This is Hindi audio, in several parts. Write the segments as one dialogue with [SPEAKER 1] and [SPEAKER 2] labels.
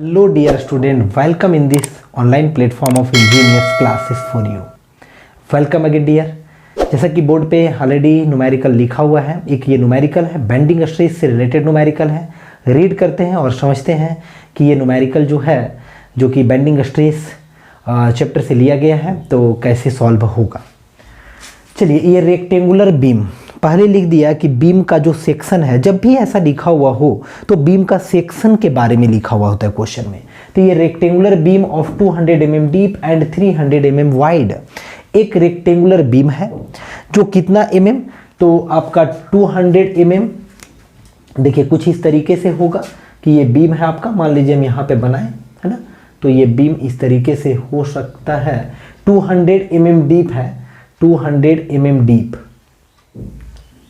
[SPEAKER 1] Hello dear student, welcome in this online platform of engineers classes for you. Welcome again dear. जैसा कि बोर्ड पे ऑलरेडी न्यूमेरिकल लिखा हुआ है, एक ये न्यूमेरिकल है, बेंडिंग स्ट्रेस से रिलेटेड न्यूमेरिकल है। रीड करते हैं और समझते हैं कि ये न्यूमेरिकल जो है, जो कि बेंडिंग स्ट्रेस चैप्टर से लिया गया है, तो कैसे सॉल्व होगा। चलिए, ये रेक्टेंगुलर बीम पहले लिख दिया कि बीम का जो सेक्शन है, जब भी ऐसा लिखा हुआ हो तो बीम का सेक्शन के बारे में लिखा हुआ होता है क्वेश्चन में। तो ये rectangular beam of 200 mm deep and 300 mm wide एक रेक्टेंगुलर बीम है जो कितना mm, तो आपका 200 mm। देखिए कुछ इस तरीके से होगा कि ये बीम है आपका, मान लीजिए हम यहाँ पे बनाए, है ना, तो ये बीम इस तरीके से हो सकता है। 200 mm डीप है, 200 mm डीप,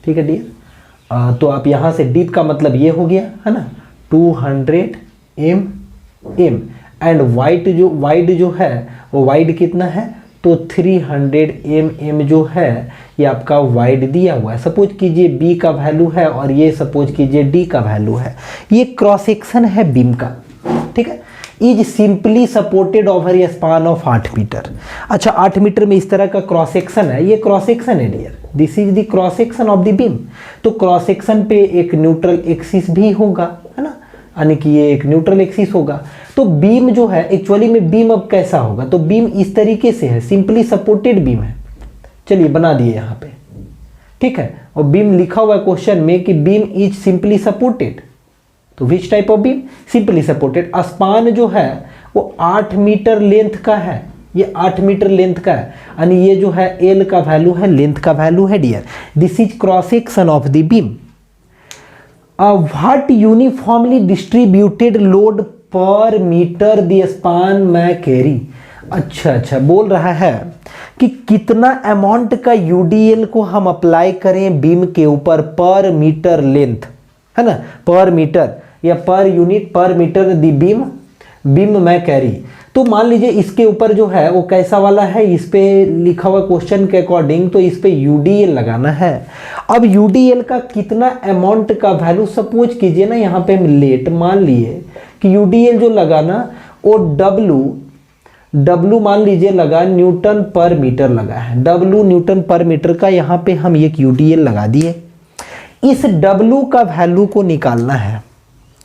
[SPEAKER 1] ठीक है डियर। तो आप यहाँ से डीप का मतलब ये हो गया, है ना, 200 mm एंड वाइड जो है वो वाइड कितना है, तो 300 mm जो है ये आपका वाइड दिया हुआ है। सपोज कीजिए बी का वैल्यू है और ये सपोज कीजिए डी का वैल्यू है। ये क्रॉस सेक्शन है बीम का, ठीक है। Is simply supported over a span of 8 metre. अच्छा, 8 मीटर में इस तरह का क्रॉस सेक्शन है, ये क्रॉस सेक्शन है dear, this is the cross section of the beam. तो क्रॉस सेक्शन पे एक न्यूट्रल एक्सिस भी होगा, है ना, यानी कि ये एक न्यूट्रल एक्सिस होगा। तो बीम जो है एक्चुअली में बीम अब कैसा होगा, तो बीम इस तरीके से है, सिंपली सपोर्टेड बीम है। चलिए बना दिए यहाँ पे, ठीक है। और बीम लिखा हुआ है क्वेश्चन में कि बीम इज सिंपली सपोर्टेड, तो which type of beam, simply supported. Span जो है वो 8 मीटर लेंथ का है, ये 8 मीटर लेंथ का है, यानी ये जो है एल का वैल्यू है, लेंथ का वैल्यू है dear. This is cross section of the beam. What uniformly distributed load पर मीटर द स्पान में कैरी। अच्छा, बोल रहा है कि कितना अमाउंट का यूडीएल को हम अप्लाई करें बीम के ऊपर पर मीटर लेंथ, है ना, पर मीटर या पर यूनिट पर मीटर दी बीम में कैरी। तो मान लीजिए इसके ऊपर जो है वो कैसा वाला है, इस पे लिखा हुआ क्वेश्चन के अकॉर्डिंग, तो इस पे यूडीएल लगाना है। अब यूडीएल का कितना अमाउंट का वैल्यू, सपोज कीजिए ना यहाँ पे हम लेट मान लिए कि यूडीएल जो लगाना वो डब्लू मान लीजिए लगा, न्यूटन पर मीटर लगा है, डब्लू न्यूटन पर मीटर का यहाँ पे हम एक यूडीएल लगा दिए। इस W का वैल्यू को निकालना है,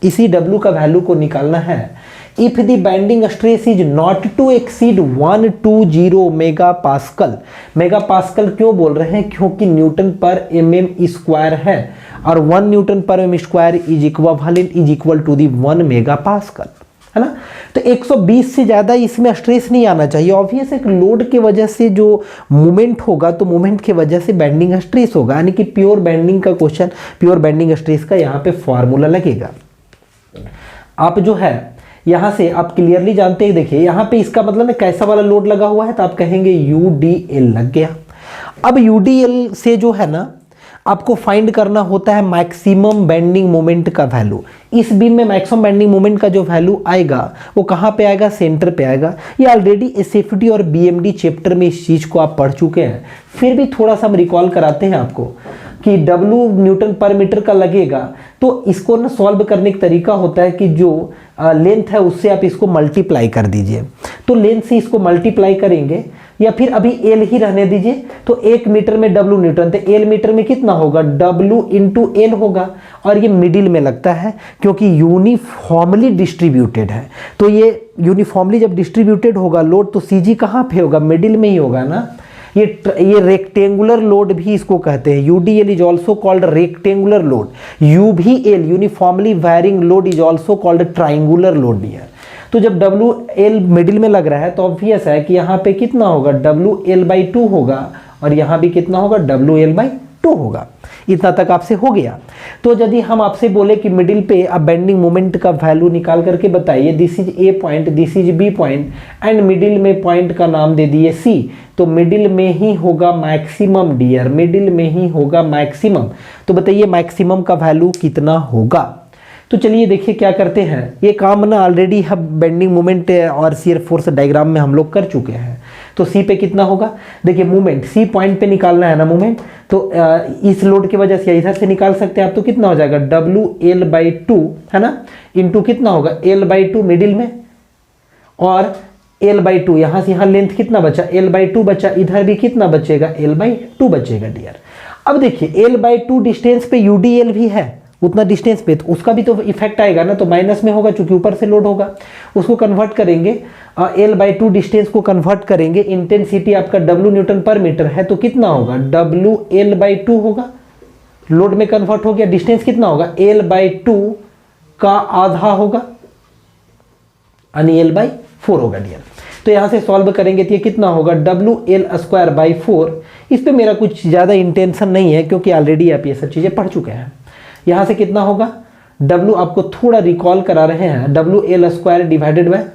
[SPEAKER 1] इसी W का वैल्यू को निकालना है। If the bending stress is not to exceed 120 mega pascal. Mega pascal क्यों बोल रहे हैं, क्योंकि न्यूटन पर mm स्क्वायर है और 1 न्यूटन पर mm square is equal to the 1 mega pascal, है ना। तो 120 से ज़्यादा इसमें स्ट्रेस नहीं आना चाहिए। ऑब्वियस एक लोड की वजह से जो मूवमेंट होगा, तो मूवमेंट की वजह से बेंडिंग स्ट्रेस होगा, यानी कि प्योर बेंडिंग का क्वेश्चन, प्योर बेंडिंग स्ट्रेस का यहाँ पे फॉर्मूला लगेगा। आप जो है यहाँ से आप क्लियरली जानते हैं, देखिए यहाँ पे इसका मतलब है कैसा वाला लोड लगा हुआ है, तो आप कहेंगे यूडीएल लग गया। अब यूडीएल से जो है ना आपको फाइंड करना होता है मैक्सिमम बेंडिंग मोमेंट का वैल्यू। इस बीम में मैक्सिमम बेंडिंग मोमेंट का जो वैल्यू आएगा वो कहाँ पे आएगा, सेंटर पे आएगा। ये ऑलरेडी एसएफटी और बीएमडी चैप्टर में इस चीज़ को आप पढ़ चुके हैं, फिर भी थोड़ा सा हम रिकॉल कराते हैं आपको कि W न्यूटन पर मीटर का लगेगा। तो इसको ना सॉल्व करने का तरीका होता है कि जो लेंथ है उससे आप इसको मल्टीप्लाई कर दीजिए। तो लेंथ से इसको मल्टीप्लाई करेंगे, या फिर अभी एल ही रहने दीजिए। तो 1 मीटर में W न्यूटन, तो एल मीटर में कितना होगा, W इंटू एल होगा। और ये मिडिल में लगता है क्योंकि यूनिफॉर्मली डिस्ट्रीब्यूटेड है। तो ये यूनिफॉर्मली जब डिस्ट्रीब्यूटेड होगा लोड, तो CG कहाँ पे होगा, मिडिल में ही होगा ना। ये रेक्टेंगुलर लोड भी इसको कहते हैं। UDL is also called rectangular load. UVL uniformly varying load is also called triangular load है। तो जब WL मिडिल में लग रहा है तो ऑब्वियस है कि यहाँ पे कितना होगा, WL/2 होगा, और यहाँ भी कितना होगा, WL/2 होगा। इतना तक आपसे हो गया। तो यदि हम आपसे बोले कि मिडिल पे अब बेंडिंग मोमेंट का वैल्यू निकाल करके बताइए, this is A point, this is B point and middle में पॉइंट का नाम दे दिए C, तो मिडिल में ही होगा मैक्सिमम डियर, मिडिल में ही होगा मैक्सिमम। तो बताइए मैक्सिमम का वैल्यू कितना होगा। तो चलिए देखिए क्या करते हैं, ये काम ना ऑलरेडी हम बेंडिंग मोमेंट और शियर फोर्स डायग्राम में हम लोग कर चुके हैं। तो सी पे कितना होगा, देखिए मूवमेंट सी पॉइंट पे निकालना है ना मूवमेंट, तो इस लोड की वजह से इधर से निकाल सकते हैं आप, तो कितना हो जाएगा WL/2 है ना, इंटू कितना होगा L/2 मिडिल में, और L/2 यहाँ से यहाँ लेंथ कितना बचा, L/2 बचा, इधर भी कितना बचेगा, L/2 बचेगा डियर। अब देखिए L/2 डिस्टेंस पे UDL भी है, उतना डिस्टेंस पे, तो उसका भी तो इफेक्ट आएगा ना, तो माइनस में होगा क्योंकि ऊपर से लोड होगा। उसको कन्वर्ट करेंगे, L/2 डिस्टेंस को कन्वर्ट करेंगे, इंटेंसिटी आपका W न्यूटन पर मीटर है, तो कितना होगा WL/2 होगा, लोड में कन्वर्ट हो गया, डिस्टेंस कितना होगा L/2 का आधा होगा, यानी L/4 होगा डियर। तो यहां से सॉल्व करेंगे तो ये कितना होगा WL²/4। इस पे मेरा कुछ ज़्यादा इंटेंशन नहीं है क्योंकि ऑलरेडी आप ये सब चीज़ें पढ़ चुके हैं। यहाँ से कितना होगा, W आपको थोड़ा रिकॉल करा रहे हैं, WL² डिवाइडेड बाय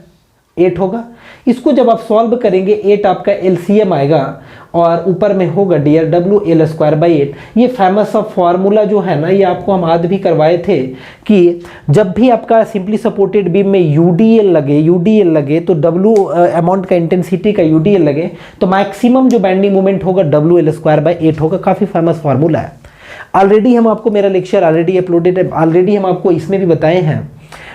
[SPEAKER 1] 8 होगा। इसको जब आप सॉल्व करेंगे 8 आपका LCM आएगा और ऊपर में होगा डियर WL²/8। ये फेमस सा फॉर्मूला जो है ना, ये आपको हम आज भी करवाए थे कि जब भी आपका सिंपली सपोर्टेड बीम में UDL लगे तो W अमाउंट का इंटेंसिटी का UDL लगे तो मैक्सिमम जो बेंडिंग मोमेंट होगा WL²/8 होगा। काफ़ी फेमस फार्मूला है, ऑलरेडी हम आपको, मेरा लेक्चर ऑलरेडी अपलोडेड है, ऑलरेडी हम आपको इसमें भी बताए हैं,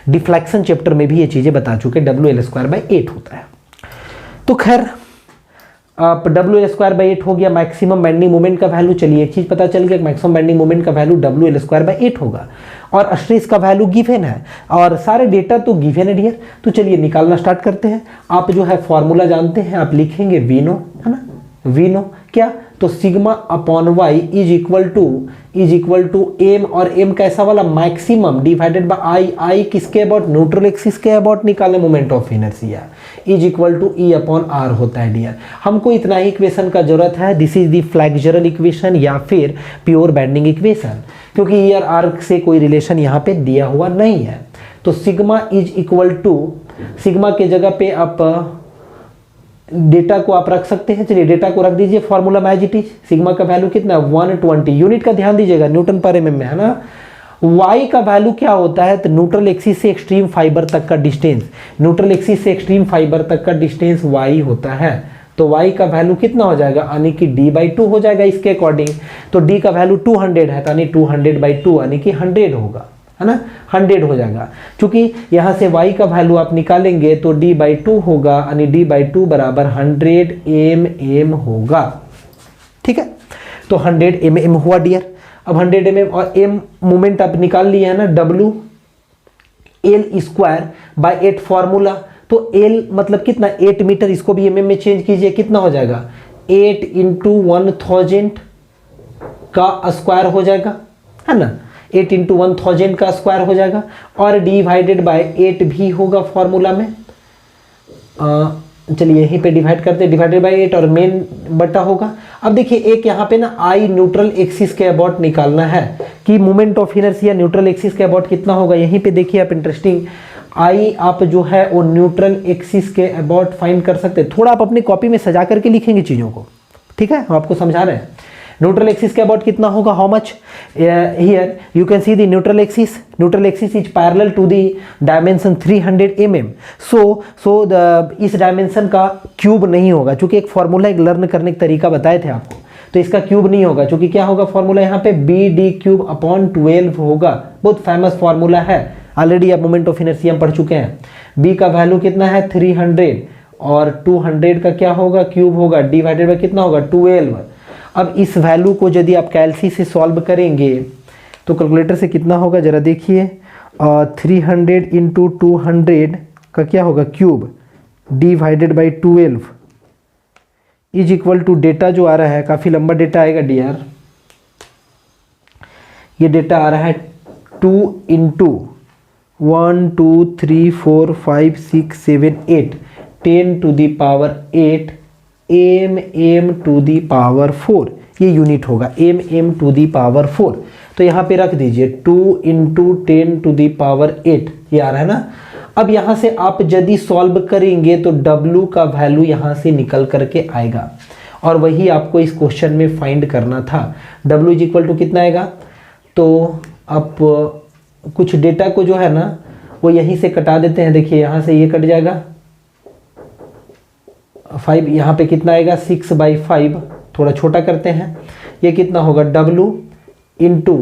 [SPEAKER 1] डिफ्लेक्शन चैप्टर में भी ये चीज़ें बता चुके, WL²/8 होता है। तो खैर आप WL²/8 हो गया मैक्सिमम बेंडिंग मोमेंट का वैल्यू। चलिए एक चीज़ पता चल गया, मैक्सिमम बेंडिंग मोमेंट का वैल्यू WL²/8 होगा और स्ट्रेस का वैल्यू गिवन है और सारे डेटा तो गिवन है डियर। तो चलिए निकालना स्टार्ट करते हैं। आप जो है फॉर्मूला जानते हैं, आप लिखेंगे वीनो, है ना, वीनो क्या, तो sigma upon Y is equal to M, और एम कैसा वाला maximum divided by I. I किसके अबाउट, न्यूट्रल एक्सिस के अबाउट निकाले moment of inertia, is equal to E upon R होता है डियर। हमको इतना ही इक्वेशन का जरूरत है, this is the flexural equation या फिर प्योर बेंडिंग इक्वेशन, क्योंकि ईयर आर्क से कोई रिलेशन यहाँ पे दिया हुआ नहीं है। तो sigma is equal to, sigma के जगह पे आप डेटा को आप रख सकते हैं। चलिए डेटा को रख दीजिए, फॉर्मूला में एज इट इज। सिग्मा का वैल्यू कितना 120, यूनिट का ध्यान दीजिएगा, न्यूटन पर एमएम में है ना। y का वैल्यू क्या होता है, तो न्यूट्रल एक्सिस से एक्सट्रीम फाइबर तक का डिस्टेंस, न्यूट्रल एक्सिस से एक्सट्रीम फाइबर तक का डिस्टेंस y होता है। तो y का वैल्यू कितना हो जाएगा, यानी कि d/2 हो जाएगा इसके अकॉर्डिंग। तो d का वैल्यू 200 है, यानी 200/2 यानी कि 100 होगा, है ना, 100 हो जाएगा। क्योंकि यहाँ से y का वैल्यू आप निकालेंगे तो d/2 होगा, यानी d/2 बराबर 100 mm होगा। ठीक है, तो 100 mm हुआ डियर। अब 100 mm और m मोमेंट आप निकाल लिए है ना, WL²/8 फॉर्मूला। तो L मतलब कितना 8 मीटर, इसको भी mm में चेंज कीजिए, कितना हो जाएगा 8 × 1000 का स्क्वायर हो जाएगा, है ना, 8 × 1000 का स्क्वायर हो जाएगा और डिवाइडेड बाय 8 भी होगा फॉर्मूला में। चलिए यहीं पे डिवाइड करते हैं, डिवाइडेड बाय 8 और मेन बटा होगा। अब देखिए एक यहाँ पे ना आई न्यूट्रल एक्सिस के अबाउट निकालना है कि moment of inertia neutral axis के अबाउट कितना होगा। यहीं पे देखिए आप इंटरेस्टिंग, आई आप जो है वो न्यूट्रल एक्सिस के अबाउट फाइंड कर सकते हैं। थोड़ा आप अपनी कॉपी में सजा करके लिखेंगे चीज़ों को, ठीक है, हम आपको समझा रहे हैं। न्यूट्रल एक्सिस के अबाउट कितना होगा, how much, here you can see the neutral axis is parallel to the dimension 300 mm। So इस डायमेंशन का क्यूब नहीं होगा, क्योंकि एक फॉर्मूला एक लर्न करने का तरीका बताए थे आपको, तो इसका क्यूब नहीं होगा, क्योंकि क्या होगा फॉर्मूला यहाँ पे BD3/12 होगा। बहुत फेमस फॉर्मूला है, ऑलरेडी आप मोमेंट ऑफ इनर्शिया में पढ़ चुके हैं। B का वैल्यू कितना है 300 और 200 का क्या होगा क्यूब होगा, डिवाइडेड बाय कितना होगा 12। अब इस वैल्यू को यदि आप कैलसी से सॉल्व करेंगे तो कैलकुलेटर से कितना होगा जरा देखिए, 300 × 200 का क्या होगा cube divided by 12 is equal to, data जो आ रहा है काफ़ी लंबा डेटा आएगा डियर, ये डेटा आ रहा है 2 × 1 2 3 4 5 6 7 8 10 to the power 8 mm to the power 4, ये यूनिट होगा mm to the power 4। तो यहाँ पे रख दीजिए 2 × 10 to the power 8, ये आ रहा है ना। अब यहाँ से आप यदि सॉल्व करेंगे तो W का वैल्यू यहाँ से निकल करके आएगा और वही आपको इस क्वेश्चन में फाइंड करना था। W इज इक्वल टू कितना आएगा, तो आप कुछ डेटा को जो है ना वो यहीं से कटा देते हैं। देखिए यहाँ से ये कट जाएगा, 5 यहाँ पे कितना आएगा 6/5, थोड़ा छोटा करते हैं, ये कितना होगा W इंटू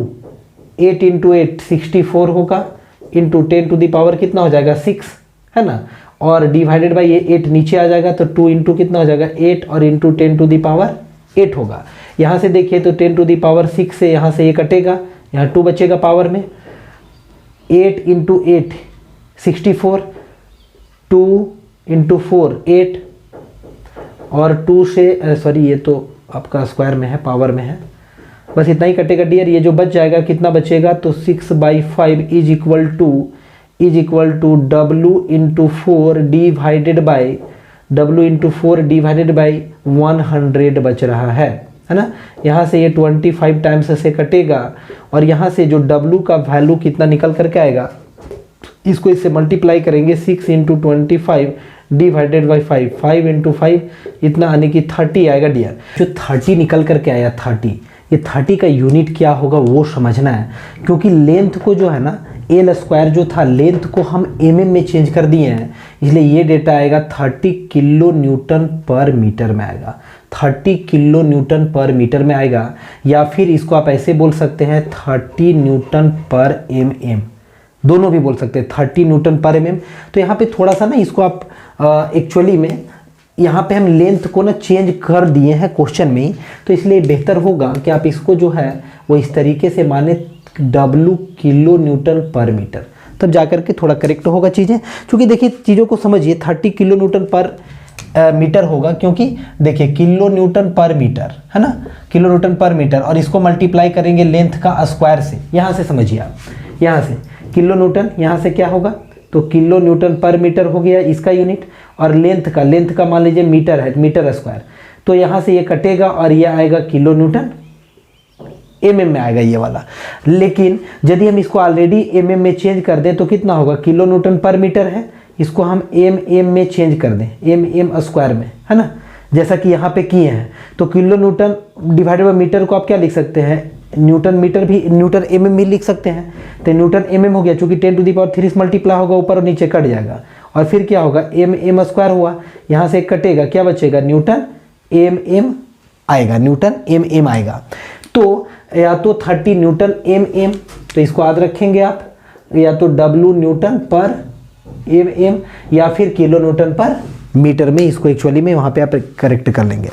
[SPEAKER 1] 8 इंटू 8 64 होगा, इंटू 10 टू द पावर कितना हो जाएगा 6, है ना, और डिवाइडेड बाई ये 8 नीचे आ जाएगा तो 2 इंटू कितना हो जाएगा 8 और इंटू 10 टू द पावर 8 होगा। यहाँ से देखिए तो 10 टू द पावर 6 से यहाँ से ये कटेगा, यहाँ 2 बचेगा पावर में, 8 इंटू 8 64, 2 इंटू 4 8, और 2 से सॉरी ये तो आपका स्क्वायर में है, पावर में है, बस इतना ही कटेगा डियर। ये जो बच जाएगा कितना बचेगा तो 6/5 is equal to W into 4 divided by 100 बच रहा है ना। यहाँ से ये 25 टाइम्स से कटेगा और यहाँ से जो W का वैल्यू कितना निकल करके आएगा, इसको इससे मल्टीप्लाई करेंगे 6 इंटू 25 डिवाइडेड बाई 5, 5 इंटू 5 इतना आने की 30 आएगा डियर। जो 30 निकल करके आया 30, ये 30 का यूनिट क्या होगा वो समझना है, क्योंकि लेंथ को जो है ना एल स्क्वायर जो था लेंथ को हम mm में चेंज कर दिए हैं, इसलिए ये डेटा आएगा 30 किलो न्यूटन पर मीटर में आएगा, 30 किलो न्यूटन पर मीटर में आएगा, या फिर इसको आप ऐसे बोल सकते हैं 30 न्यूटन पर mm, दोनों भी बोल सकते हैं 30 न्यूटन पर mm। तो यहाँ पे थोड़ा सा ना इसको आप एक्चुअली में यहाँ पे हम लेंथ को ना चेंज कर दिए हैं क्वेश्चन में ही, तो इसलिए बेहतर होगा कि आप इसको जो है वो इस तरीके से माने W kilo Newton per metre, तब जाकर के थोड़ा करेक्ट होगा चीज़ें। क्योंकि देखिए चीज़ों को समझिए 30 किलो न्यूटन पर मीटर होगा, क्योंकि देखिए किलो न्यूटन पर मीटर है ना, किलो न्यूटन पर मीटर, और इसको मल्टीप्लाई करेंगे लेंथ का स्क्वायर से। यहाँ से समझिए आप, यहाँ से किलो न्यूटन, यहाँ से क्या होगा तो किलो न्यूटन पर मीटर हो गया इसका यूनिट, और लेंथ का मान लीजिए मीटर है, मीटर स्क्वायर, तो यहाँ से ये कटेगा और ये आएगा किलो न्यूटन mm में आएगा ये वाला। लेकिन यदि हम इसको ऑलरेडी mm में चेंज कर दें तो कितना होगा, किलो न्यूटन पर मीटर है, इसको हम mm में चेंज कर दें, mm स्क्वायर में, है ना, जैसा कि यहाँ पे किए हैं। तो kilo newton divided by metre को आप क्या लिख सकते हैं, न्यूटन मीटर भी, न्यूटन mm भी लिख सकते हैं। तो न्यूटन mm हो गया, चूंकि 10 टू द पावर 3 मल्टीप्लाई होगा, ऊपर और नीचे कट जाएगा, और फिर क्या होगा mm स्क्वायर हुआ, यहाँ से कटेगा, क्या बचेगा न्यूटन mm आएगा, न्यूटन mm आएगा। तो या तो 30 न्यूटन mm, तो इसको याद रखेंगे आप, या तो W न्यूटन पर mm, या फिर किलो न्यूटन पर मीटर में, इसको एक्चुअली में वहाँ पे आप करेक्ट कर लेंगे।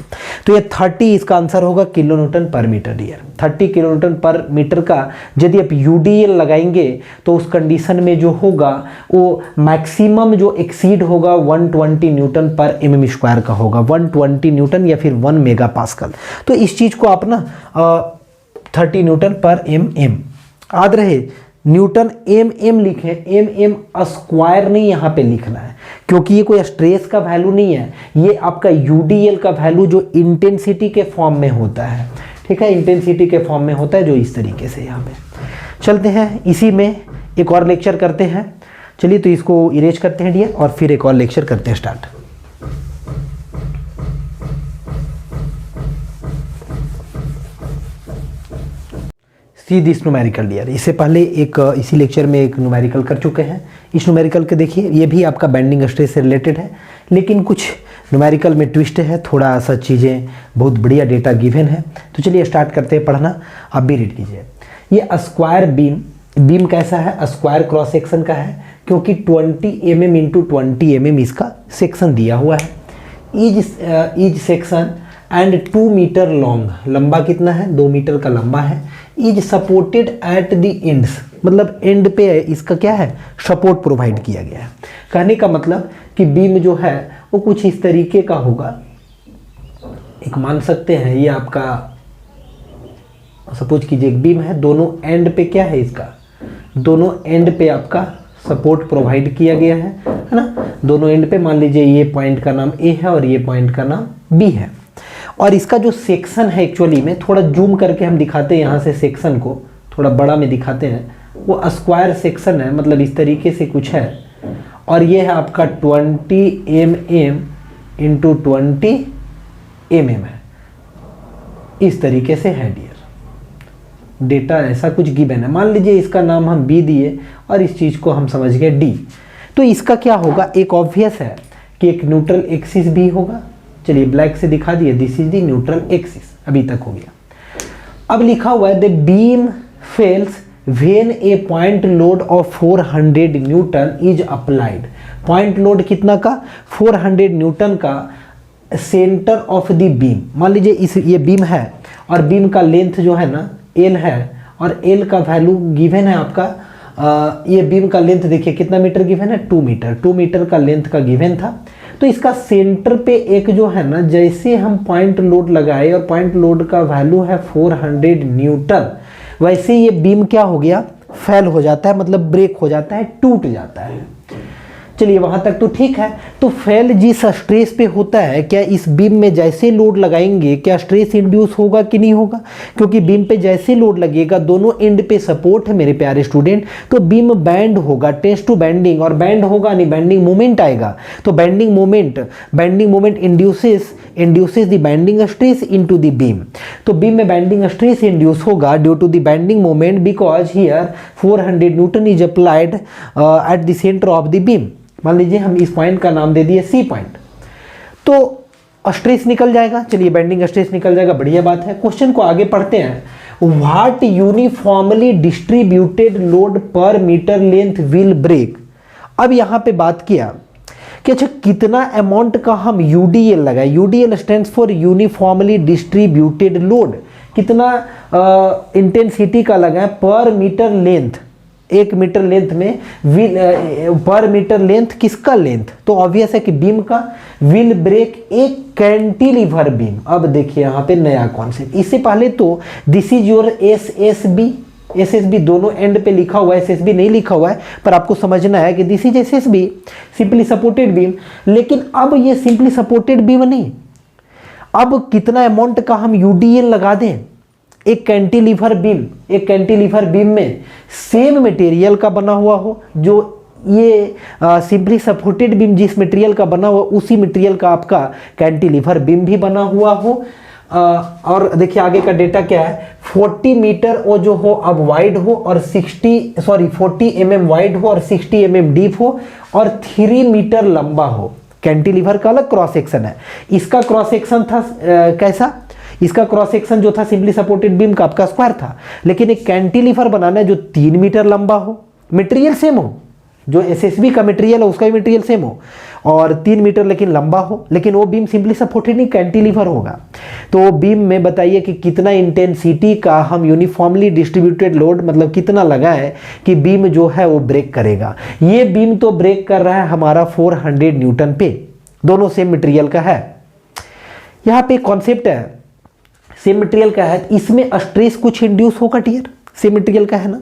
[SPEAKER 1] तो ये 30 इसका आंसर होगा kilo Newton per metre dear. 30 kilo Newton per metre का यदि आप UDL लगाएंगे तो उस कंडीशन में जो होगा वो मैक्सिमम जो एक्सीड होगा 120 न्यूटन पर mm स्क्वायर का होगा, 120 न्यूटन या फिर 1 मेगा पास्कल। तो इस चीज़ को आप ना 30 न्यूटन पर mm याद रहे, न्यूटन mm लिखें, mm स्क्वायर नहीं यहाँ पे लिखना है, क्योंकि ये कोई स्ट्रेस का वैल्यू नहीं है, ये आपका UDL का वैल्यू जो इंटेंसिटी के फॉर्म में होता है, ठीक है, इंटेंसिटी के फॉर्म में होता है, जो इस तरीके से यहाँ पे। चलते हैं इसी में एक और लेक्चर करते हैं, चलिए तो इसको इरेज करते हैं डियर, और फिर एक और लेक्चर करते हैं start. See this numerical dear, इससे पहले एक इसी लेक्चर में एक न्यूमेरिकल कर चुके हैं। इस न्यूमेरिकल के देखिए ये भी आपका बेंडिंग स्ट्रेस से रिलेटेड है, लेकिन कुछ न्यूमेरिकल में ट्विस्ट है, थोड़ा सा चीज़ें बहुत बढ़िया डेटा गिवन है। तो चलिए स्टार्ट करते हैं पढ़ना, आप भी रीड कीजिए। ये स्क्वायर बीम कैसा है, स्क्वायर क्रॉस सेक्शन का है, क्योंकि 20 mm इंटू 20 mm इसका सेक्शन दिया हुआ है। Each section and 2 metre long, लंबा कितना है 2 मीटर का लंबा है। Is supported at the ends, मतलब एंड पे इसका क्या है सपोर्ट प्रोवाइड किया गया है। कहने का मतलब कि बीम जो है वो कुछ इस तरीके का होगा, एक मान सकते हैं ये आपका, सपोज कीजिए एक बीम है, दोनों एंड पे क्या है इसका, दोनों एंड पे आपका सपोर्ट प्रोवाइड किया गया है ना, दोनों एंड पे मान लीजिए ये पॉइंट का नाम A है और ये पॉइंट का नाम B है। और इसका जो सेक्शन है एक्चुअली में थोड़ा जूम करके हम दिखाते हैं, यहाँ से सेक्शन को थोड़ा बड़ा में दिखाते हैं, वो स्क्वायर सेक्शन है, मतलब इस तरीके से कुछ है। और ये है आपका 20 mm इंटू 20 mm है, इस तरीके से है डियर। डेटा ऐसा कुछ गिवन है, मान लीजिए इसका नाम हम B दिए और इस चीज़ को हम समझ गए D। तो इसका क्या होगा, एक ऑब्वियस है कि एक न्यूट्रल एक्सिस भी होगा, चलिए ब्लैक से दिखा दिए, this is the neutral axis, अभी तक हो गया। अब लिखा हुआ है the beam fails when A point load of 400 newton is applied. Point load कितना का? 400 न्यूटन का सेंटर ऑफ द बीम। मान लीजिए इस ये बीम है और बीम का लेंथ जो है ना एल है और एल का वैल्यू गिवन है आपका ये बीम का लेंथ देखिए कितना मीटर गिवन है? 2 मीटर। 2 मीटर का लेंथ का गिवन था। तो इसका सेंटर पे एक जो है ना, जैसे हम पॉइंट लोड लगाए और पॉइंट लोड का वैल्यू है 400 न्यूटन, वैसे ये बीम क्या हो गया? फेल हो जाता है, मतलब ब्रेक हो जाता है, टूट जाता है। चलिए वहां तक तो ठीक है। तो फेल जिस स्ट्रेस पे होता है, क्या इस बीम में जैसे लोड लगाएंगे क्या स्ट्रेस इंड्यूस होगा कि नहीं होगा? क्योंकि बीम पे जैसे लोड लगेगा, दोनों एंड पे सपोर्ट है मेरे प्यारे स्टूडेंट, तो बीम बैंड होगा, टेंस टू बेंडिंग, और बैंड होगा नहीं, बेंडिंग मोमेंट आएगा। तो bending moment induces the bending stress into the beam. तो बीम में बेंडिंग स्ट्रेस इंड्यूस होगा due to the bending moment, because here 400 newton is applied at the centre of the beam. मान लीजिए हम इस पॉइंट का नाम दे दिए सी पॉइंट, तो स्ट्रेस निकल जाएगा। चलिए बेंडिंग स्ट्रेस निकल जाएगा, बढ़िया बात है। क्वेश्चन को आगे पढ़ते हैं। व्हाट यूनिफॉर्मली डिस्ट्रीब्यूटेड लोड पर मीटर लेंथ विल ब्रेक। अब यहां पे बात किया कि अच्छा कितना अमाउंट का हम यूडीएल लगाए। UDL stands for uniformly distributed load. कितना इंटेंसिटी का लगाए पर मीटर लेंथ, 1 मीटर लेंथ में पर मीटर लेंथ किसका लेंथ? तो ऑब्वियस है कि बीम का। विल ब्रेक एक कैंटिलीवर बीम। अब देखिए यहाँ पे नया कॉन्सेप्ट। इससे पहले तो दिस इज योर एसएसबी दोनों एंड पे लिखा हुआ है, एसएसबी नहीं लिखा हुआ है, पर आपको समझना है कि this is SSB, simply supported beam. लेकिन अब ये सिंपली सपोर्टेड बीम नहीं, अब कितना अमाउंट का हम यूडीएल लगा दें। एक कैंटिलीवर बीम में सेम मटेरियल का बना हुआ हो, जो ये सिंपली सपोर्टेड बीम जिस मटेरियल का बना हुआ उसी मटेरियल का आपका कैंटिलीवर बीम भी बना हुआ हो। और देखिए आगे का डेटा क्या है, 40 मीटर वो जो हो अब वाइड हो और 40 mm वाइड हो और 60 mm डीप हो और 3 मीटर लंबा हो। कैंटिलीवर का अलग क्रॉस सेक्शन है। इसका क्रॉस सेक्शन था कैसा? इसका क्रॉस सेक्शन जो था सिंपली सपोर्टेड बीम का आपका स्क्वायर था। लेकिन एक कैंटिलीवर बनाना है जो 3 मीटर लंबा हो, मटेरियल सेम हो, जो एसएसबी का मटेरियल है उसका भी मटेरियल सेम हो, और 3 मीटर लेकिन लंबा हो, लेकिन वो बीम सिंपली सपोर्टेड नहीं कैंटिलीवर होगा। तो बीम में बताइए कि कितना इंटेंसिटी का हम यूनिफॉर्मली डिस्ट्रीब्यूटेड लोड, मतलब कितना लगा है कि बीम जो है वो ब्रेक करेगा। ये बीम तो ब्रेक कर रहा है हमारा 400 न्यूटन पे, दोनों सेम मटेरियल का है। यहाँ पे कॉन्सेप्ट है सेम मटेरियल का है, इसमें स्ट्रेस कुछ इंड्यूस होगा डियर, सेम मटेरियल का है ना,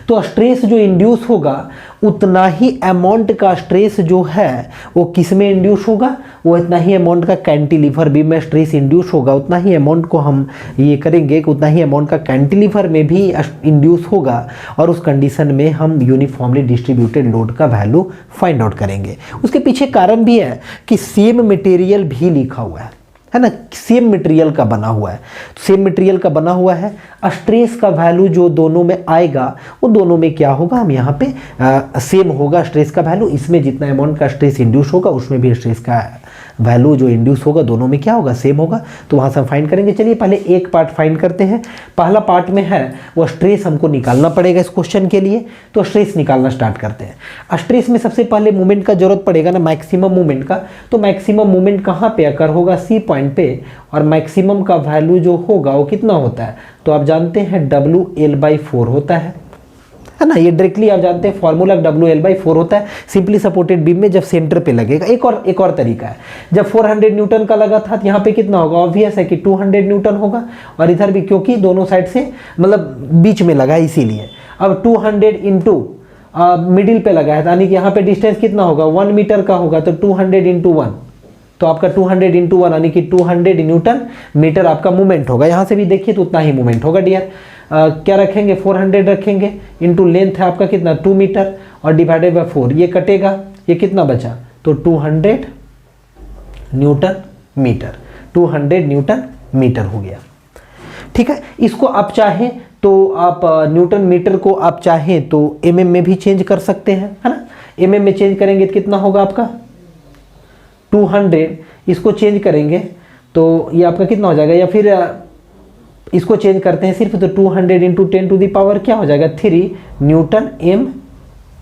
[SPEAKER 1] तो स्ट्रेस जो इंड्यूस होगा उतना ही अमाउंट का स्ट्रेस जो है वो किस में इंड्यूस होगा, वो इतना ही अमाउंट का कैंटिलीवर बीम में स्ट्रेस इंड्यूस होगा। उतना ही अमाउंट को हम ये करेंगे कि उतना ही अमाउंट का कैंटिलीवर में भी इंड्यूस होगा, और उस कंडीशन में हम यूनिफॉर्मली डिस्ट्रीब्यूटेड लोड का वैल्यू फाइंड आउट करेंगे। उसके पीछे कारण भी है कि सेम मटेरियल भी लिखा हुआ है ना, सेम मटेरियल का बना हुआ है। सेम मटेरियल का बना हुआ है, स्ट्रेस का वैल्यू जो दोनों में आएगा वो दोनों में क्या होगा, हम यहाँ पे सेम होगा स्ट्रेस का वैल्यू। इसमें जितना अमाउंट का स्ट्रेस इंड्यूस होगा उसमें भी स्ट्रेस का वैल्यू जो इंड्यूस होगा दोनों में क्या होगा, सेम होगा। तो वहाँ से हम फाइंड करेंगे। चलिए पहले एक पार्ट फाइंड करते हैं। पहला पार्ट में है वो स्ट्रेस हमको निकालना पड़ेगा इस क्वेश्चन के लिए, तो स्ट्रेस निकालना स्टार्ट करते हैं। स्ट्रेस में सबसे पहले मूवमेंट का जरूरत पड़ेगा ना, मैक्सिमम मूवमेंट का। तो मैक्सिमम मूवमेंट कहाँ पे अकर होगा, सी पॉइंट पे, और मैक्सिमम का वैल्यू जो होगा वो कितना होता है, तो आप जानते हैं WL/4 होता है ना। ये डायरेक्टली आप जानते हैं फॉर्मूला WL/4 होता है सिंपली सपोर्टेड बीम में जब सेंटर पे लगेगा। एक और तरीका है, जब 400 न्यूटन का लगा था तो यहाँ पे कितना होगा, ऑब्वियस है कि 200 न्यूटन होगा, और इधर भी क्योंकि दोनों साइड से मतलब बीच में लगा है इसीलिए। अब 200 इंटू मिडिल पे लगा है, यानी कि यहाँ पे डिस्टेंस कितना होगा, 1 मीटर का होगा, तो 200 इंटू 1, तो आपका 200 इंटू 1 यानी कि 200 न्यूटन मीटर आपका मूवमेंट होगा। यहाँ से भी देखिए तो उतना ही मूवमेंट होगा डियर। क्या रखेंगे, 400 रखेंगे, इंटू लेंथ है आपका कितना 2 मीटर, और डिवाइडेड बाय 4, ये कटेगा, ये कितना बचा, तो 200 न्यूटन मीटर, 200 न्यूटन मीटर हो गया। ठीक है, इसको आप चाहें तो आप न्यूटन मीटर को आप चाहें तो mm में भी चेंज कर सकते हैं, है ना। mm में चेंज करेंगे तो कितना होगा आपका 200 इसको चेंज करेंगे तो ये आपका कितना हो जाएगा, या फिर इसको चेंज करते हैं सिर्फ, तो 200 इंटू 10 टू दी पावर क्या हो जाएगा 3 न्यूटन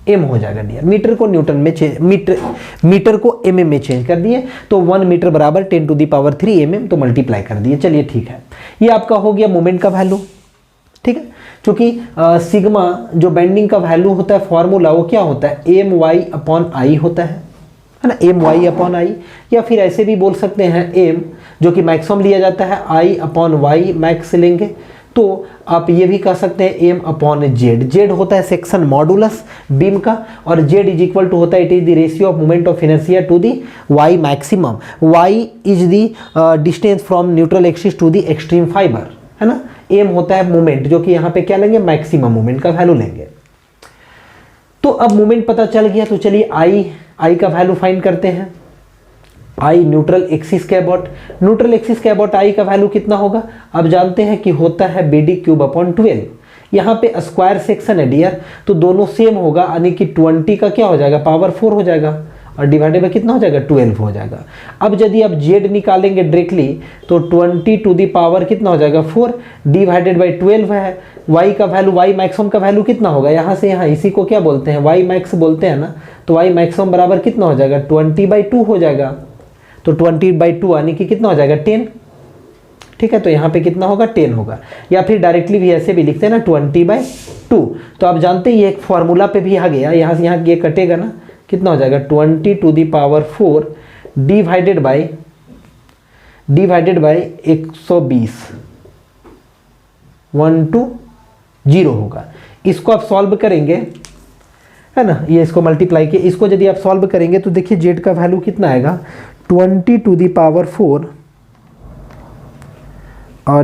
[SPEAKER 1] एम हो जाएगा डियर। मीटर को न्यूटन में चेंज, मीटर को एम में चेंज कर दिए, तो 1 मीटर बराबर 10 टू दी पावर 3 mm, तो मल्टीप्लाई कर दिए। चलिए ठीक है, ये आपका हो गया मोमेंट का वैल्यू। ठीक है, क्योंकि सिग्मा जो बेंडिंग का वैल्यू होता है, फॉर्मूला वो क्या होता है, एम वाई अपॉन आई होता है ना, एम वाई अपॉन आई, या फिर ऐसे भी बोल सकते हैं एम जो कि मैक्सिमम लिया जाता है, आई अपॉन वाई मैक्स लेंगे, तो आप ये भी कह सकते हैं एम अपॉन जेड। जेड होता है सेक्शन मॉडुलस बीम का, और जेड इज इक्वल टू होता है, it is the ratio of moment of inertia to the Y maximum. Y is the distance from neutral axis to the extreme fibre, है ना। एम होता है मोमेंट, जो कि यहाँ पे क्या लेंगे, मैक्सिमम मोमेंट का वैल्यू लेंगे। तो अब मोमेंट पता चल गया, तो चलिए आई का वैल्यू फाइंड करते हैं। आई न्यूट्रल एक्सिस के अबाउट, न्यूट्रल एक्सिस के अबाउट आई का वैल्यू कितना होगा, अब जानते हैं कि होता है BD क्यूब अपॉन 12। यहाँ पे स्क्वायर सेक्शन है डियर, तो दोनों सेम होगा, यानी कि 20 का क्या हो जाएगा, पावर 4 हो जाएगा, और डिवाइडेड बाय कितना हो जाएगा, 12 हो जाएगा। अब यदि आप जेड निकालेंगे डायरेक्टली, तो 20 टू दी पावर कितना हो जाएगा 4 डिवाइडेड बाय 12 है। वाई का वैल्यू, वाई मैक्सिमम का वैल्यू कितना होगा, यहाँ से यहाँ, इसी को क्या बोलते हैं, वाई मैक्स बोलते हैं ना, तो वाई मैक्सिमम बराबर कितना हो जाएगा 20/2 हो जाएगा, तो 20/2 यानी कि कितना हो जाएगा 10। ठीक है, तो यहाँ पे कितना होगा 10 होगा, या फिर डायरेक्टली भी ऐसे भी लिखते हैं ना 20/2। तो आप जानते हैं ये एक फॉर्मूला पे भी आ गया, यहाँ से यहाँ ये कटेगा ना, कितना हो जाएगा 20 to the power 4 divided by 120, 120 होगा। इसको आप सॉल्व करेंगे, है ना, ये इसको मल्टीप्लाई किए, इसको यदि आप सॉल्व करेंगे तो देखिए जेड का वैल्यू कितना आएगा, 20 to the power 4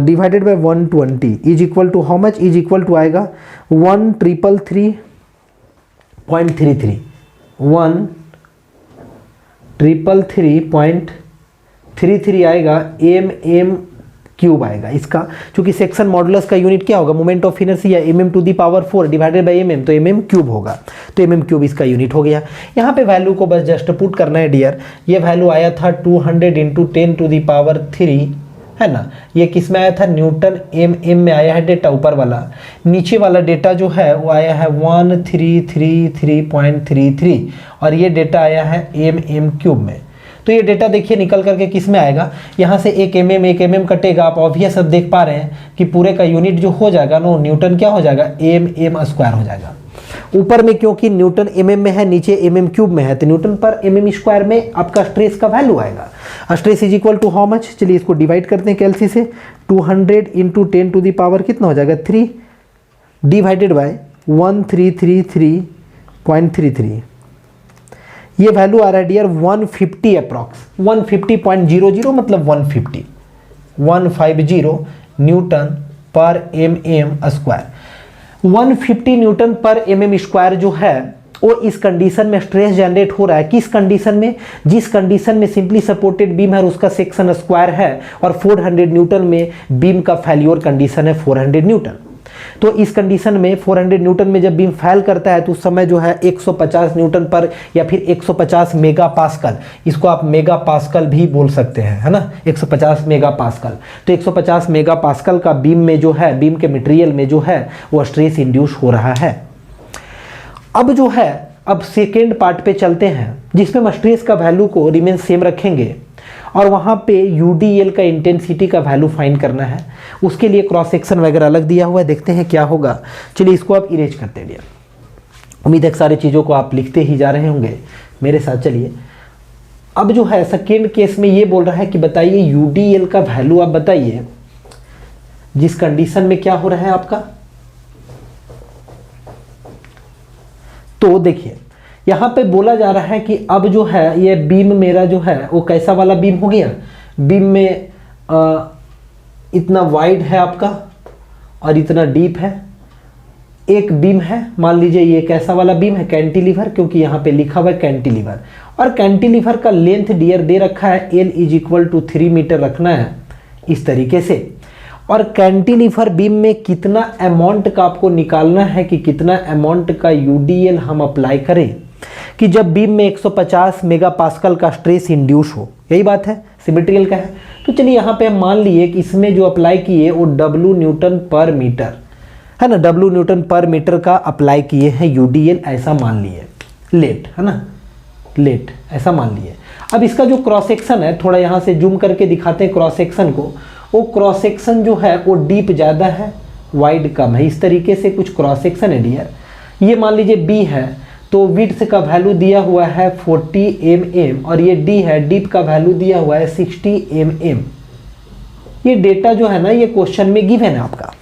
[SPEAKER 1] divided by 120 is equal to how much, is equal to आएगा 1333.33, 1333.33 आएगा, एम क्यूब आएगा इसका, क्योंकि सेक्शन मॉडुलस का यूनिट क्या होगा, moment of inertia mm to the power 4 divided by mm, तो mm क्यूब होगा, तो mm क्यूब इसका यूनिट हो गया। यहाँ पे वैल्यू को बस जस्ट पुट करना है डियर। ये वैल्यू आया था 200 इंटू 10 टू दी पावर 3, है ना। ये किस में आया था, न्यूटन एम में आया है डेटा, ऊपर वाला। नीचे वाला डेटा जो है वो आया है 1333.33, और ये डेटा आया है एम क्यूब में। तो ये डेटा देखिए निकल करके किस में आएगा, यहाँ से एक mm कटेगा, आप ऑब्वियस अब देख पा रहे हैं कि पूरे का यूनिट जो हो जाएगा नो, न्यूटन क्या हो जाएगा, एम स्क्वायर हो जाएगा। ऊपर में क्योंकि न्यूटन mm में है, नीचे mm क्यूब में है, तो न्यूटन पर mm स्क्वायर में आपका स्ट्रेस का वैल्यू आएगा। Stress is equal to how much, चलिए इसको डिवाइड करते हैं कैलसी से, 200 इंटू 10 टू दी पावर कितना हो जाएगा 3 डिवाइडेड बाय 1333.33। ये वैल्यू आ रहा है डियर 150 अप्रॉक्स, 150.00 मतलब 150 न्यूटन पर mm स्क्वायर। 150 न्यूटन पर mm स्क्वायर जो है वो इस कंडीशन में स्ट्रेस जनरेट हो रहा है। किस कंडीशन में, जिस कंडीशन में सिंपली सपोर्टेड बीम है और उसका सेक्शन स्क्वायर है, और 400 न्यूटन में बीम का फेल्योर कंडीशन है 400 न्यूटन। तो इस कंडीशन में 400 न्यूटन में जब बीम फेल करता है तो उस समय जो है 150 न्यूटन पर, या फिर 150 मेगा पास्कल, इसको आप मेगा पास्कल भी बोल सकते हैं, है ना, 150 मेगा पास्कल। तो 150 मेगा पास्कल का बीम में जो है, बीम के मटेरियल में जो है वो स्ट्रेस इंड्यूस हो रहा है। अब जो है, अब सेकेंड पार्ट पे चलते हैं, जिसमें स्ट्रेस का वैल्यू को रिमेन सेम रखेंगे, और वहाँ पे यूडीएल का इंटेंसिटी का वैल्यू फाइंड करना है। उसके लिए क्रॉस सेक्शन वगैरह अलग दिया हुआ है, देखते हैं क्या होगा। चलिए इसको आप इरेज करते हैं। उम्मीद है सारी चीज़ों को आप लिखते ही जा रहे होंगे मेरे साथ। चलिए अब जो है सेकेंड केस में ये बोल रहा है कि बताइए यूडीएल का वैल्यू आप बताइए, जिस कंडीशन में क्या हो रहा है आपका। तो देखिए यहाँ पे बोला जा रहा है कि अब जो है ये बीम मेरा जो है वो कैसा वाला बीम हो गया, बीम में इतना वाइड है आपका और इतना डीप है। एक बीम है, मान लीजिए ये कैसा वाला बीम है, कैंटिलीवर, क्योंकि यहाँ पे लिखा हुआ है कैंटिलीवर, और कैंटिलीवर का लेंथ डियर दे रखा है L is equal to 3 metre रखना है इस तरीके से। और कैंटिलीवर बीम में कितना अमाउंट का आपको निकालना है कि कितना अमाउंट का यूडीएल हम अप्लाई करें। कि जब बीम में 150 मेगापास्कल का स्ट्रेस इंड्यूस हो, यही बात है, सिमेट्रिकल का है। तो चलिए यहाँ पे हम मान लिए कि इसमें जो अप्लाई किए वो W न्यूटन पर मीटर है ना, W न्यूटन पर मीटर का अप्लाई किए हैं UDL, ऐसा मान लिए, लेट है ना, लेट ऐसा मान लिए। अब इसका जो क्रॉस सेक्शन है, थोड़ा यहाँ से जूम करके दिखाते हैं क्रॉस सेक्शन को, वो क्रॉस सेक्शन जो है वो डीप ज़्यादा है, वाइड कम है, इस तरीके से कुछ क्रॉस सेक्शन है डियर। ये मान लीजिए B है, तो विड्थ का वैल्यू दिया हुआ है 40 mm और ये D है, डीप का वैल्यू दिया हुआ है 60 mm। ये डेटा जो है ना ये क्वेश्चन में गिवन है आपका।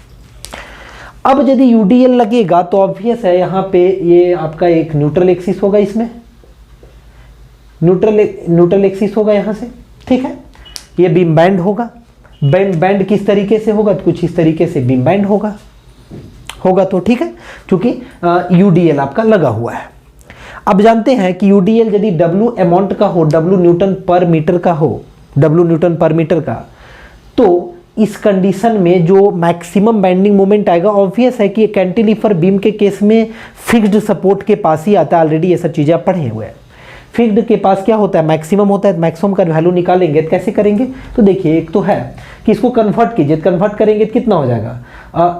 [SPEAKER 1] अब यदि UDL लगेगा तो ऑब्वियस है यहाँ पे ये आपका एक न्यूट्रल एक्सिस होगा, इसमें न्यूट्रल एक्सिस होगा यहाँ से, ठीक है। ये बीम बैंड होगा, बैंड किस तरीके से होगा, तो कुछ इस तरीके से बीम बैंड होगा तो ठीक है, क्योंकि UDL आपका लगा हुआ है। अब जानते हैं कि UDL यदि W अमाउंट का हो, W न्यूटन पर मीटर का हो, W न्यूटन पर मीटर का, तो इस कंडीशन में जो मैक्सिमम बेंडिंग मोमेंट आएगा, ऑब्वियस है कि कैंटिलीवर बीम के केस में फिक्स्ड सपोर्ट के पास ही आता है, ऑलरेडी ये सब चीज़ें आप पढ़े हुए हैं। फिक्स्ड के पास क्या होता है, मैक्सिमम होता है, मैक्सिमम का वैल्यू निकालेंगे तो कैसे करेंगे, तो देखिए एक तो है कि इसको कन्वर्ट कीजिए, कन्वर्ट करेंगे तो कितना हो जाएगा,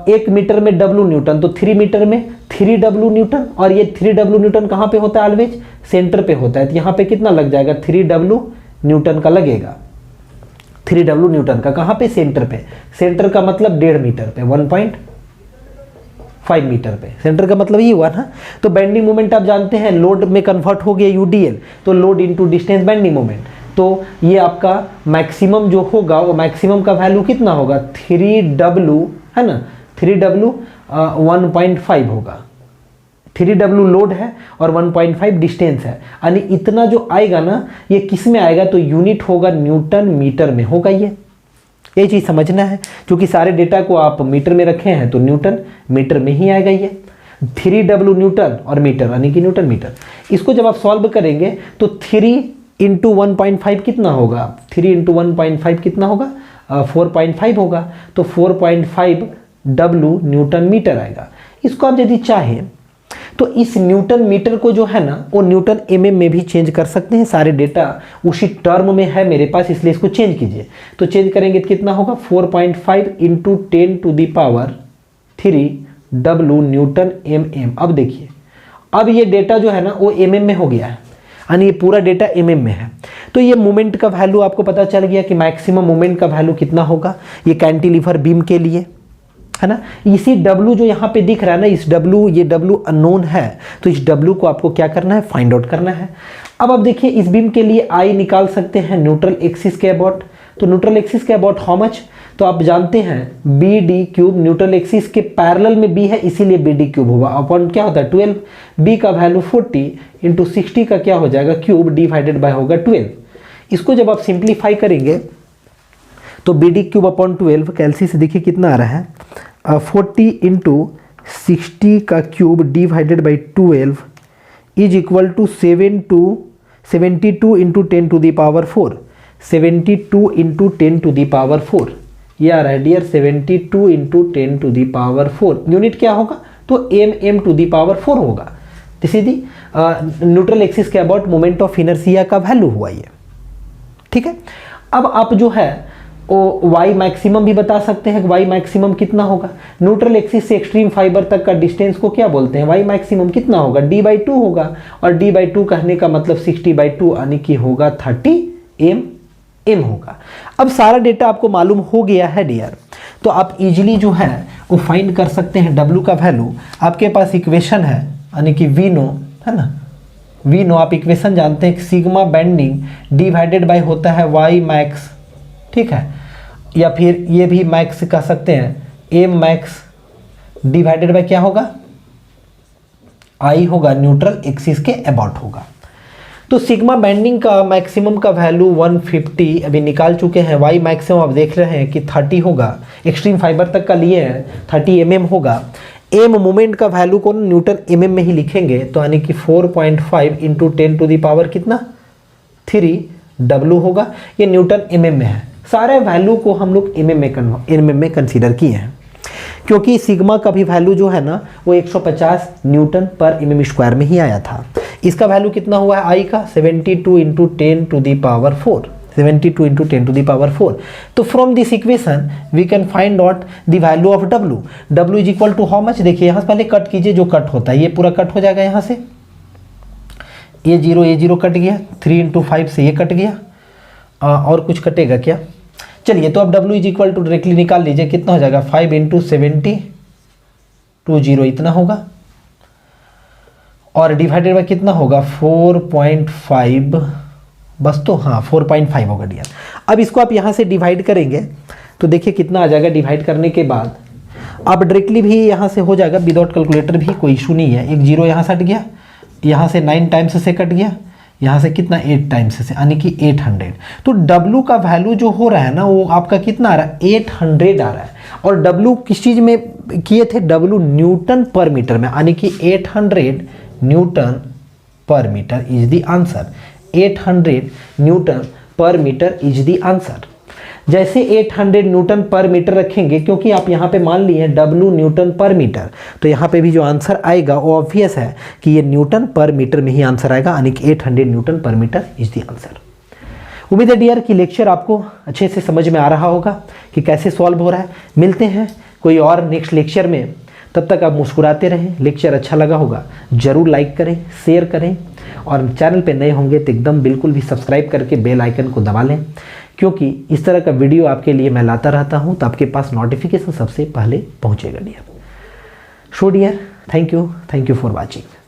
[SPEAKER 1] 1 मीटर में W न्यूटन, तो 3 मीटर में 3W न्यूटन, और ये 3W न्यूटन कहाँ पे होता है, ऑलवेज सेंटर पे होता है, तो यहाँ पे कितना लग जाएगा, 3W न्यूटन का लगेगा, 3W न्यूटन का कहाँ पे, सेंटर पे, सेंटर का मतलब 1.5 मीटर पे, 1.5 मीटर पे, सेंटर का मतलब ये हुआ ना। तो बेंडिंग मोमेंट आप जानते हैं लोड में कन्वर्ट हो गया UDL, तो load into distance bending moment, तो ये आपका मैक्सिमम जो होगा वो मैक्सिमम का वैल्यू कितना होगा, 3W है ना, 3W 1.5 होगा, 3W लोड है और 1.5 डिस्टेंस है, यानी इतना जो आएगा ना ये किस में आएगा, तो यूनिट होगा न्यूटन मीटर में होगा। ये चीज़ समझना है, क्योंकि सारे डेटा को आप मीटर में रखे हैं तो न्यूटन मीटर में ही आएगा। ये 3W न्यूटन और मीटर यानी कि न्यूटन मीटर। इसको जब आप सॉल्व करेंगे तो 3 इंटू 1.5 कितना होगा, 3 इंटू 1.5 कितना होगा, 4.5 होगा, तो 4.5W न्यूटन मीटर आएगा। इसको आप यदि चाहें तो इस न्यूटन मीटर को जो है ना वो न्यूटन mm में भी चेंज कर सकते हैं, सारे डेटा उसी टर्म में है मेरे पास, इसलिए इसको चेंज कीजिए। तो चेंज करेंगे तो कितना होगा, 4.5 into 10 to the power 3W newton mm। अब देखिए, अब ये डेटा जो है ना वो mm में हो गया है, यानी ये पूरा डेटा mm में है। तो ये मोमेंट का वैल्यू आपको पता चल गया कि मैक्सिमम मोमेंट का वैल्यू कितना होगा ये कैंटिलीवर बीम के लिए, है ना। इसी W जो यहाँ पे दिख रहा है ना, इस W, ये W अननोन है, तो इस W को आपको क्या करना है, फाइंड आउट करना है। अब आप देखिए इस बीम के लिए I निकाल सकते हैं न्यूट्रल एक्सिस के अबाउट, तो न्यूट्रल एक्सिस के अबाउट हाउ मच, तो आप जानते हैं BD क्यूब, न्यूट्रल एक्सिस के पैरेलल में B है इसीलिए BD क्यूब होगा, अपॉन क्या होता है 12, B का वैल्यू 40 इंटू 60 का क्या हो जाएगा क्यूब, डिवाइडेड बाय होगा 12। इसको जब आप सिंप्लीफाई करेंगे तो BD क्यूब अपॉन 12 कैलसी से देखिए कितना आ रहा है, 40 इंटू 60 का cube divided by 12 is equal to 72 into 10 to the power 4, 72 into 10 to the power 4, ये आ रहा है dear 72 into 10 to the power 4। Unit क्या होगा, तो mm टू दी पावर 4 होगा। This is the neutral axis के अबाउट मोमेंट ऑफ इनर्शिया का वैल्यू हुआ ये, ठीक है। अब आप जो है वो y मैक्सिमम भी बता सकते हैं, y मैक्सिमम कितना होगा, न्यूट्रल एक्सिस से एक्सट्रीम फाइबर तक का डिस्टेंस को क्या बोलते हैं, y मैक्सिमम कितना होगा, d/2 होगा, और d/2 कहने का मतलब 60/2 यानी कि होगा 30 mm होगा। अब सारा डेटा आपको मालूम हो गया है डियर, तो आप इजीली जो है वो फाइंड कर सकते हैं W का वैल्यू। आपके पास इक्वेशन है यानी कि V नो, है ना, V नो आप इक्वेशन जानते हैं, सिग्मा बेंडिंग डिवाइडेड बाय होता है y मैक्स, ठीक है, या फिर ये भी मैक्स कह सकते हैं, m मैक्स डिवाइडेड बाय क्या होगा, I होगा न्यूट्रल एक्सिस के अबाउट होगा। तो सिग्मा बेंडिंग का मैक्सिमम का वैल्यू 150 अभी निकाल चुके हैं, y मैक्सिमम आप देख रहे हैं कि 30 होगा, एक्सट्रीम फाइबर तक का लिए हैं 30 mm होगा। m मोमेंट का वैल्यू को न्यूटन mm में ही लिखेंगे, तो यानी कि 4.5 इंटू 10 टू दी पावर कितना 3W होगा, ये न्यूटन mm में है। सारे वैल्यू को हम लोग mm में कंसीडर किए हैं, क्योंकि सिग्मा का भी वैल्यू जो है ना वो 150 न्यूटन पर mm स्क्वायर में ही आया था। इसका वैल्यू कितना हुआ है आई का 72 into 10 to the power 4, 72 into 10 to the power 4। तो from this equation we can find out the value of W. W is equal to how much, देखिए यहाँ से पहले कट कीजिए, जो कट होता है ये पूरा कट हो जाएगा, यहाँ से ये जीरो कट गया, 3 इंटू 5 से ये कट गया, और कुछ कटेगा क्या? चलिए तो अब W is equal to directly निकाल लीजिए, कितना हो जाएगा 5 इंटू 70 20 इतना होगा, और डिवाइडेड बाय कितना होगा 4.5, बस तो हाँ 4.5 होगा डियर। अब इसको आप यहाँ से डिवाइड करेंगे तो देखिए कितना आ जाएगा, डिवाइड करने के बाद अब डायरेक्टली भी यहाँ से हो जाएगा, विदाउट कैलकुलेटर भी कोई इशू नहीं है। एक जीरो यहाँ से हट गया, यहाँ से 9 टाइम्स से कट गया, यहाँ से कितना 8 टाइम्स से, यानी कि 800। तो W का वैल्यू जो हो रहा है ना वो आपका कितना आ रहा है 800 आ रहा है। और W किस चीज़ में किए थे, W न्यूटन पर मीटर में, यानी कि 800 newton per metre is the answer. 800 newton per metre is the answer. जैसे 800 न्यूटन पर मीटर रखेंगे, क्योंकि आप यहाँ पे मान लिए W न्यूटन पर मीटर, तो यहाँ पे भी जो आंसर आएगा वो ऑब्वियस है कि ये न्यूटन पर मीटर में ही आंसर आएगा, यानी कि 800 newton per metre is the answer. उम्मीद है डियर कि लेक्चर आपको अच्छे से समझ में आ रहा होगा कि कैसे सॉल्व हो रहा है। मिलते हैं कोई और नेक्स्ट लेक्चर में, तब तक आप मुस्कुराते रहें। लेक्चर अच्छा लगा होगा जरूर लाइक करें, शेयर करें, और चैनल पे नए होंगे तो एकदम बिल्कुल भी सब्सक्राइब करके बेल आइकन को दबा लें, क्योंकि इस तरह का वीडियो आपके लिए मैं लाता रहता हूं तो आपके पास नोटिफिकेशन सबसे पहले पहुंचेगा dear. So dear, thank you for watching.